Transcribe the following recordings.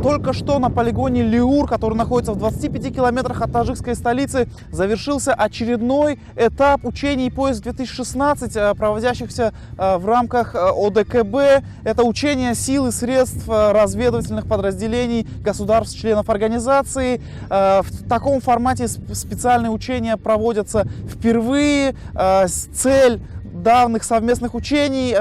Только что на полигоне Лиур, который находится в 25 километрах от таджикской столицы, завершился очередной этап учений поиск-2016, проводящихся в рамках ОДКБ. Это учение сил и средств разведывательных подразделений государств-членов организации. В таком формате специальные учения проводятся впервые. Цель данных совместных учений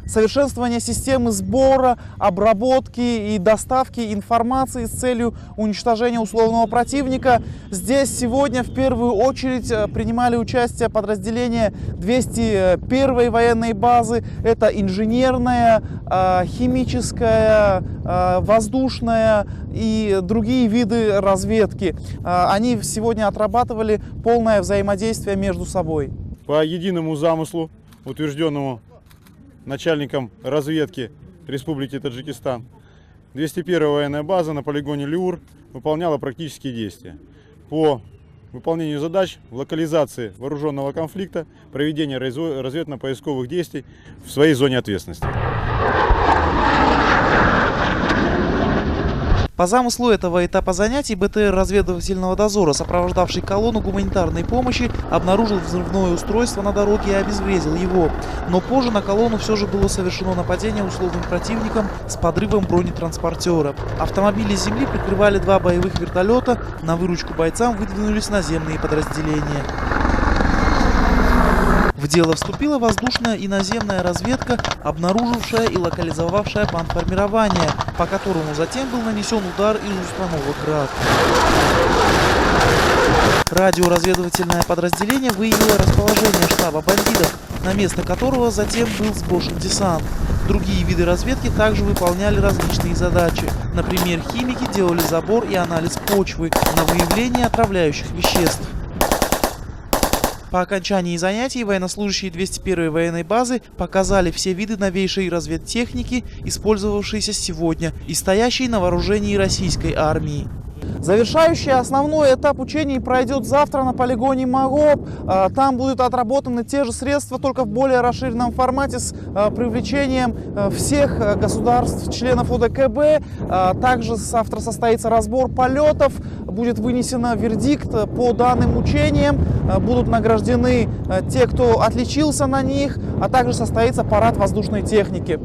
совершенствование системы сбора, обработки и доставки информации с целью уничтожения условного противника. Здесь сегодня в первую очередь принимали участие подразделения 201-й военной базы. Это инженерная, химическая, воздушная и другие виды разведки. Они сегодня отрабатывали полное взаимодействие между собой. По единому замыслу, утвержденному начальником разведки Республики Таджикистан, 201-я военная база на полигоне Лиур выполняла практические действия по выполнению задач в локализации вооруженного конфликта, проведению разведно-поисковых действий в своей зоне ответственности. По замыслу этого этапа занятий БТР разведывательного дозора, сопровождавший колонну гуманитарной помощи, обнаружил взрывное устройство на дороге и обезвредил его. Но позже на колонну все же было совершено нападение условным противником с подрывом бронетранспортера. Автомобили с земли прикрывали 2 боевых вертолета, на выручку бойцам выдвинулись наземные подразделения. В дело вступила воздушная и наземная разведка, обнаружившая и локализовавшая бандформирование, по которому затем был нанесен удар из установок ГРАД. Радиоразведывательное подразделение выявило расположение штаба бандитов, на место которого затем был сброшен десант. Другие виды разведки также выполняли различные задачи. Например, химики делали забор и анализ почвы на выявление отравляющих веществ. По окончании занятий военнослужащие 201-й военной базы показали все виды новейшей разведтехники, использовавшейся сегодня и стоящей на вооружении российской армии. Завершающий основной этап учений пройдет завтра на полигоне Магоб. Там будут отработаны те же средства, только в более расширенном формате с привлечением всех государств, членов ОДКБ. Также завтра состоится разбор полетов, будет вынесен вердикт по данным учениям, будут награждены те, кто отличился на них, а также состоится парад воздушной техники.